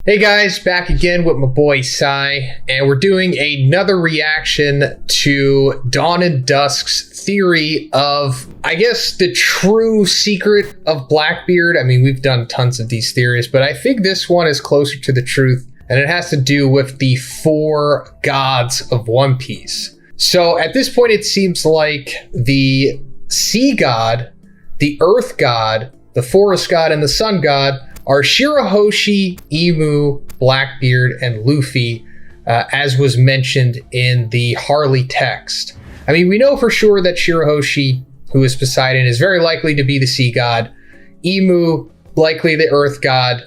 Hey guys, back again with my boy Sai, and we're doing another reaction to Dawn and Dusk's theory of, I guess, the true secret of Blackbeard. I mean, we've done tons of these theories, but I think this one is closer to the truth, and it has to do with the 4 gods of One Piece. So at this point, it seems like the sea god, the earth god, the forest god, and the sun god are Shirahoshi, Imu, Blackbeard, and Luffy, as was mentioned in the Harley text. I mean, we know for sure that Shirahoshi, who is Poseidon, is very likely to be the sea god. Imu, likely the earth god.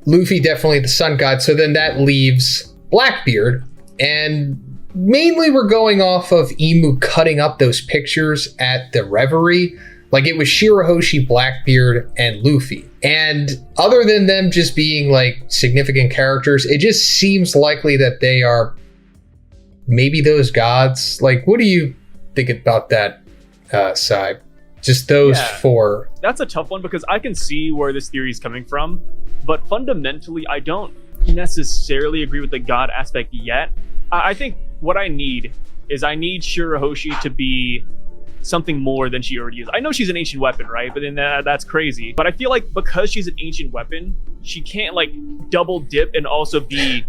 Luffy, definitely the sun god. So then that leaves Blackbeard. And mainly we're going off of Imu cutting up those pictures at the Reverie. Like, it was Shirahoshi, Blackbeard, and Luffy. And other than them just being, like, significant characters, it just seems likely that they are maybe those gods. Like, what do you think about that, Sai? Just those 4. That's a tough one because I can see where this theory is coming from. But fundamentally, I don't necessarily agree with the god aspect yet. I think what I need is Shirahoshi to be something more than she already is. I know she's an ancient weapon, right? But then that's crazy. But I feel like because she's an ancient weapon, she can't like double dip and also be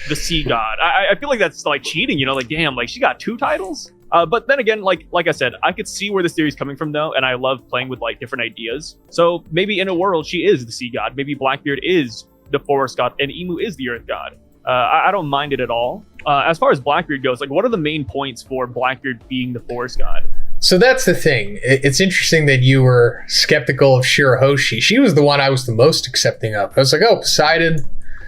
the sea god. I feel like that's like cheating, you know? Like, damn, like she got 2 titles. But then again, like I said, I could see where this theory is coming from though, and I love playing with like different ideas. So maybe in a world she is the sea god. Maybe Blackbeard is the forest god, and Imu is the earth god. I don't mind it at all. As far as Blackbeard goes, like, what are the main points for Blackbeard being the forest god? So that's the thing. It's interesting that you were skeptical of Shirahoshi. She was the one I was the most accepting of. I was like, oh, Poseidon,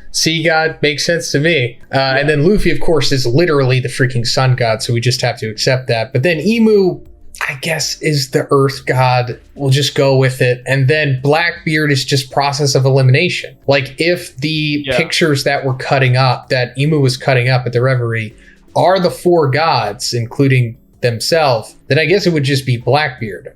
sea god, makes sense to me. And then Luffy, of course, is literally the freaking sun god, so we just have to accept that. But then Imu, I guess, is the earth god. We'll just go with it. And then Blackbeard is just process of elimination. Like, if the pictures that were cutting up, that Imu was cutting up at the Reverie, are the 4 gods, including themselves, then I guess it would just be Blackbeard.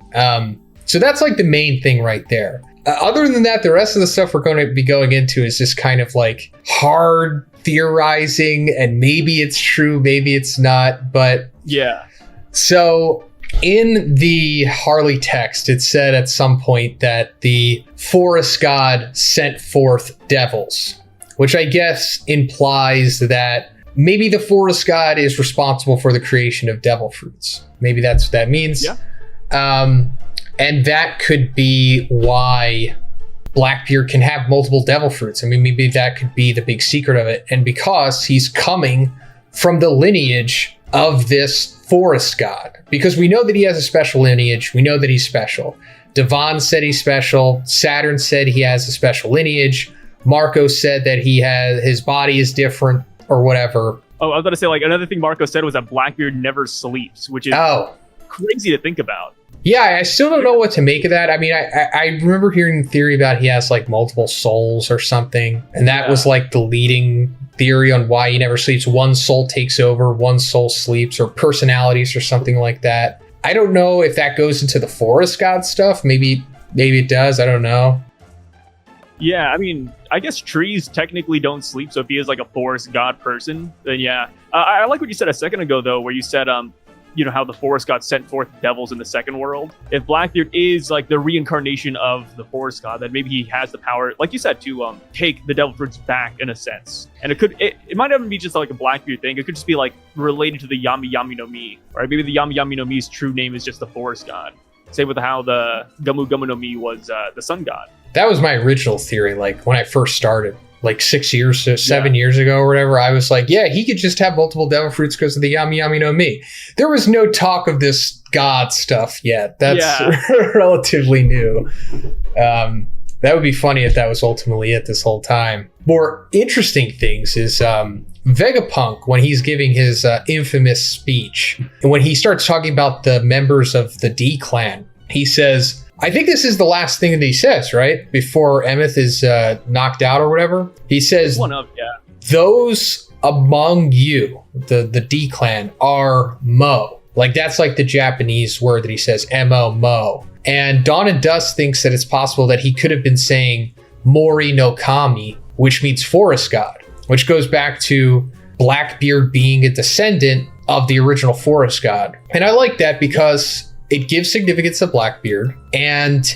So that's like the main thing right there. Other than that, the rest of the stuff we're going to be going into is just kind of like hard theorizing, and maybe it's true, maybe it's not, but yeah. So in the Harley text, it said at some point that the forest god sent forth devils, which I guess implies that maybe the forest god is responsible for the creation of devil fruits. Maybe that's what that means. Yeah. And that could be why Blackbeard can have multiple devil fruits. I mean, maybe that could be the big secret of it. And because he's coming from the lineage of this forest god, because we know that he has a special lineage. We know that he's special. Devon said he's special. Saturn said he has a special lineage. Marco said that his body is different, or whatever. Oh, I was going to say, like, another thing Marco said was that Blackbeard never sleeps, which is crazy to think about. Yeah, I still don't know what to make of that. I mean, I remember hearing the theory about he has, like, multiple souls or something, and that was, like, the leading theory on why he never sleeps. One soul takes over, one soul sleeps, or personalities or something like that. I don't know if that goes into the forest god stuff. Maybe it does. I don't know. Yeah, I mean, I guess trees technically don't sleep, so if he is like a forest god person, then yeah. I like what you said a second ago, though, where you said, you know, how the forest god sent forth devils in the second world. If Blackbeard is like the reincarnation of the forest god, then maybe he has the power, like you said, to take the devil fruits back in a sense. And it might not even be just like a Blackbeard thing. It could just be like related to the Yami Yami no Mi, right? Maybe the Yami Yami no Mi's true name is just the forest god. Same with how the Gamu Gamu no Mi was the sun god. That was my original theory, like, when I first started, like 7 years ago or whatever. I was like, yeah, he could just have multiple devil fruits because of the Yami Yami no Mi. There was no talk of this god stuff yet. That's relatively new. That would be funny if that was ultimately it this whole time. More interesting things is Vegapunk, when he's giving his infamous speech, and when he starts talking about the members of the D clan, he says, I think this is the last thing that he says, right? Before Emeth is knocked out or whatever. He says, those among you, the D clan, are Mo. Like, that's like the Japanese word that he says, M-O, Mo. And Dawn and Dusk thinks that it's possible that he could have been saying Mori no Kami, which means forest god, which goes back to Blackbeard being a descendant of the original forest god. And I like that because it gives significance to Blackbeard, and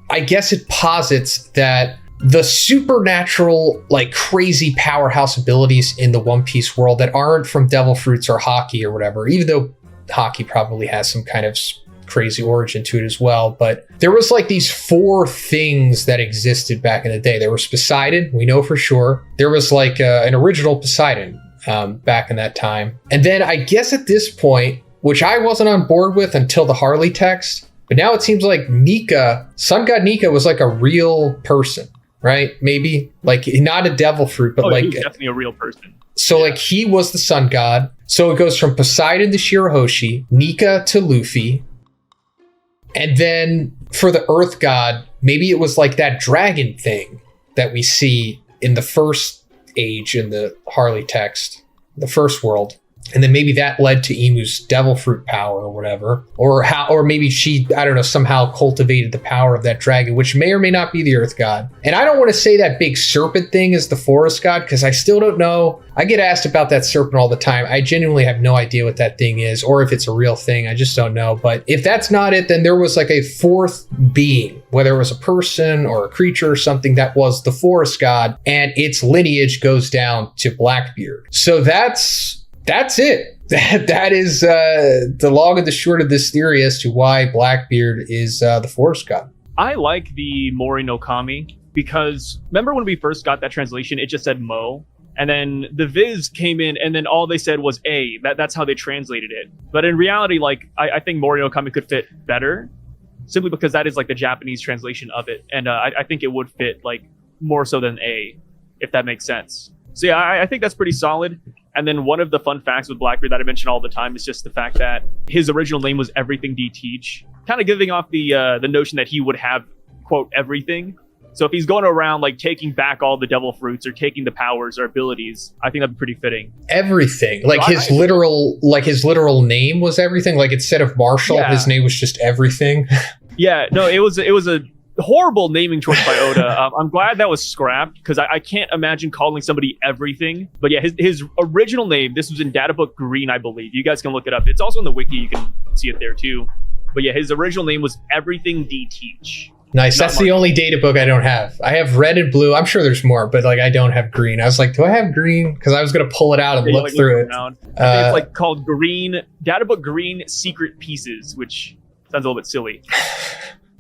I guess it posits that the supernatural, like crazy powerhouse abilities in the One Piece world that aren't from devil fruits or Haki or whatever, even though Haki probably has some kind of crazy origin to it as well. But there was like these 4 things that existed back in the day. There was Poseidon, we know for sure. There was like an original Poseidon back in that time. And then I guess at this point, which I wasn't on board with until the Harley text, but now it seems like Nika, Sun God Nika was like a real person, right? Maybe like not a devil fruit, but like he's definitely a real person. So like he was the sun god. So it goes from Poseidon to Shirahoshi, Nika to Luffy. And then for the earth god, maybe it was like that dragon thing that we see in the first age in the Harley text, the first world. And then maybe that led to Imu's devil fruit power or whatever, or maybe she, I don't know, somehow cultivated the power of that dragon, which may or may not be the earth god. And I don't want to say that big serpent thing is the forest god, because I still don't know. I get asked about that serpent all the time. I genuinely have no idea what that thing is, or if it's a real thing. I just don't know. But if that's not it, then there was like a 4th being, whether it was a person or a creature or something, that was the forest god, and its lineage goes down to Blackbeard. So that's it. That is the long and the short of this theory as to why Blackbeard is the forest god. I like the Mori no Kami because remember when we first got that translation, it just said Mo, and then the Viz came in and then all they said was A. That's how they translated it. But in reality, like I think Mori no Kami could fit better, simply because that is like the Japanese translation of it, and I think it would fit like more so than A, if that makes sense. So yeah, I think that's pretty solid. And then one of the fun facts with Blackbeard that I mention all the time is just the fact that his original name was Everything D Teach, kind of giving off the notion that he would have, quote, everything. So if he's going around like taking back all the devil fruits or taking the powers or abilities, I think that'd be pretty fitting. Everything, like so his literal name was everything. Like instead of Marshall, his name was just everything. Yeah, no, it was a horrible naming choice by Oda. I'm glad that was scrapped because I can't imagine calling somebody everything. But yeah, his original name, this was in Databook Green, I believe. You guys can look it up. It's also in the wiki. You can see it there too. But yeah, his original name was Everything D Teach. Nice. That's the only data book I don't have. I have red and blue. I'm sure there's more, but like I don't have green. I was like, do I have green? Because I was going to pull it out and look through it. I think it's like called Databook Green Secret Pieces, which sounds a little bit silly.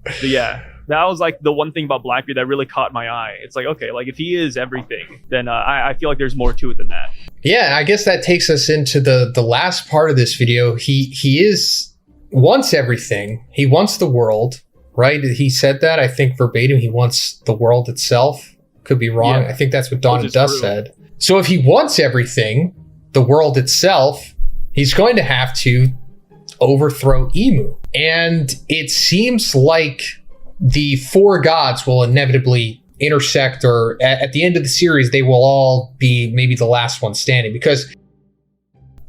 But yeah, that was like the one thing about Blackbeard that really caught my eye. It's like, okay, like if he is everything, then I feel like there's more to it than that. Yeah, I guess that takes us into the last part of this video. He wants everything. He wants the world, right? He said that, I think verbatim, he wants the world itself. Could be wrong. Yeah, I think that's what Dawn and Dust said. So if he wants everything, the world itself, he's going to have to overthrow Imu. And it seems like the 4 gods will inevitably intersect, or at the end of the series, they will all be maybe the last one standing, because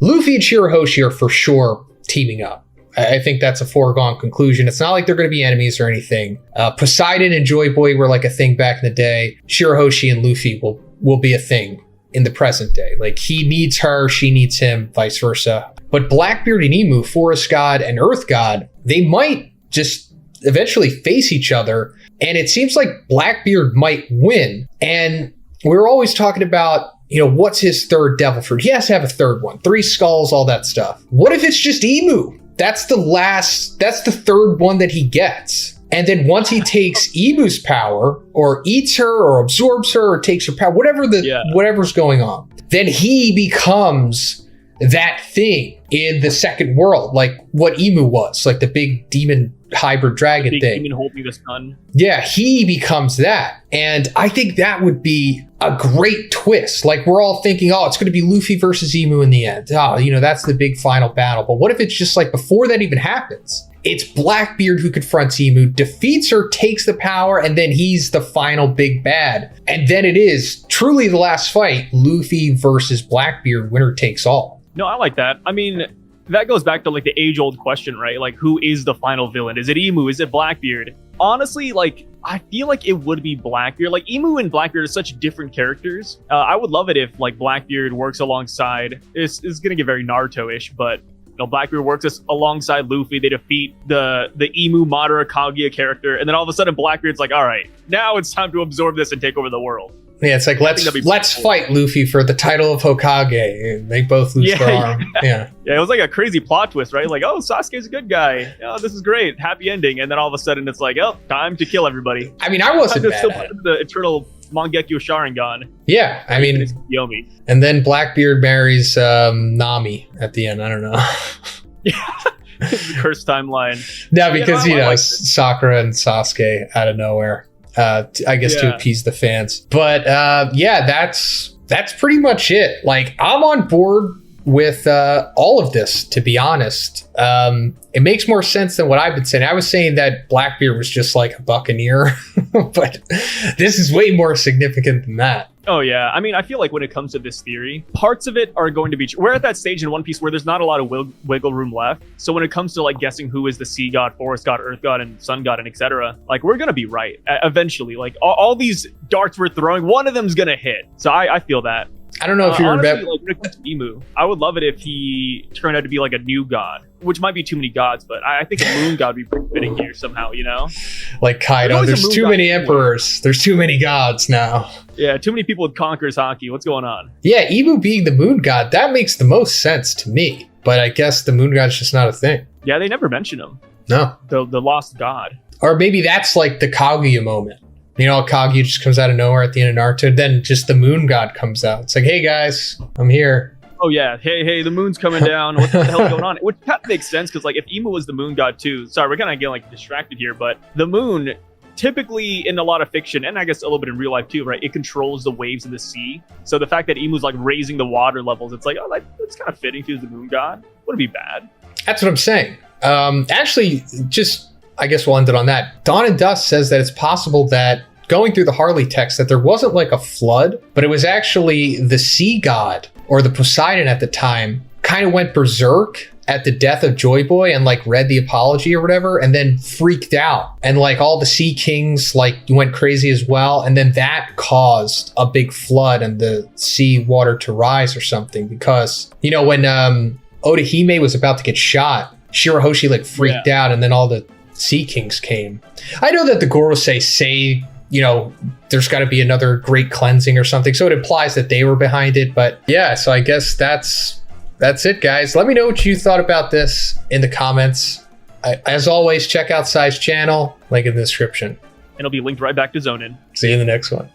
Luffy and Shirahoshi are for sure teaming up. I think that's a foregone conclusion. It's not like they're going to be enemies or anything. Poseidon and Joy Boy were like a thing back in the day. Shirahoshi and Luffy will be a thing in the present day. Like he needs her, she needs him, vice versa. But Blackbeard and Imu, Forest God and Earth God, they might just eventually face each other. And it seems like Blackbeard might win. And we're always talking about, what's his third devil fruit? He has to have a third one. 3 skulls, all that stuff. What if it's just Imu? That's the third one that he gets. And then once he takes Imu's power, or eats her, or absorbs her, or takes her power, whatever's going on, then he becomes that thing in the second world, like what Imu was, like the big demon hybrid dragon thing. Demon holding the sun. Yeah, he becomes that. And I think that would be a great twist. Like we're all thinking, it's going to be Luffy versus Imu in the end. That's the big final battle. But what if it's just like before that even happens? It's Blackbeard who confronts Imu, defeats her, takes the power, and then he's the final big bad. And then it is truly the last fight, Luffy versus Blackbeard, winner takes all. No, I like that. I mean, that goes back to like the age-old question, right? Like, who is the final villain? Is it Emu? Is it Blackbeard? Honestly, like, I feel like it would be Blackbeard. Like, Emu and Blackbeard are such different characters. I would love it if like Blackbeard works alongside. It's gonna get very Naruto-ish, but Blackbeard works alongside Luffy. They defeat the Emu Madara Kaguya character, and then all of a sudden Blackbeard's like, all right, now it's time to absorb this and take over the world. Yeah, it's like let's fight Luffy for the title of Hokage. They both lose their arm. Yeah, it was like a crazy plot twist, right? Like, oh, Sasuke's a good guy. Oh, this is great, happy ending, and then all of a sudden it's like, oh, time to kill everybody. I mean, I wasn't mad still at it. The eternal Mangekyo Sharingan. Yeah, I mean, Yomi. And then Blackbeard marries Nami at the end. I don't know. Yeah, the cursed timeline. No, because Sakura and Sasuke out of nowhere. I guess to appease the fans. But yeah, that's pretty much it. Like, I'm on board with all of this, to be honest. It makes more sense than what I've been saying. I was saying that Blackbeard was just like a buccaneer, but this is way more significant than that. Oh, yeah. I mean, I feel like when it comes to this theory, parts of it are going to be... We're at that stage in One Piece where there's not a lot of wiggle room left. So when it comes to, like, guessing who is the Sea God, Forest God, Earth God, and Sun God, and etc., like, we're going to be right eventually. Like, all these darts we're throwing, one of them's going to hit. So I feel that. I don't know if you remember. Like, when it comes to Emu, I would love it if he turned out to be like a new god, which might be too many gods, but I think a moon god would be pretty fitting here somehow, you know? Like Kaido, there's too many emperors. There's too many gods now. Yeah, too many people with conquerors hockey. What's going on? Yeah, Emu being the moon god, that makes the most sense to me. But I guess the moon god's just not a thing. Yeah, they never mention him. No. The lost god. Or maybe that's like the Kaguya moment. You know, Kaguya just comes out of nowhere at the end of Naruto. Then just the moon god comes out. It's like, hey guys, I'm here. Oh yeah, hey, the moon's coming down. What the hell is going on? Which kind of makes sense because, like, if Emu was the moon god too. Sorry, we're kind of getting like distracted here, but the moon, typically in a lot of fiction, and I guess a little bit in real life too, right? It controls the waves of the sea. So the fact that Emu's like raising the water levels, it's like, oh, that's kind of fitting to the moon god. Wouldn't be bad. That's what I'm saying. Actually, just I guess we'll end it on that. Dawn and Dust says that it's possible that, going through the Harley text, that there wasn't like a flood, but it was actually the sea god, or the Poseidon at the time, kind of went berserk at the death of Joy Boy and like read the apology or whatever, and then freaked out. And like all the sea kings like went crazy as well. And then that caused a big flood and the sea water to rise or something, because, you know, when Odahime was about to get shot, Shirahoshi like freaked out, and then all the sea kings came. I know that the Gorosei say, you know, there's got to be another great cleansing or something, so it implies that they were behind it. But yeah, so I guess that's it, guys. Let me know what you thought about this in the comments. As always, check out Sai's channel, link in the description. And it'll be linked right back to Zhoniin. See you in the next one.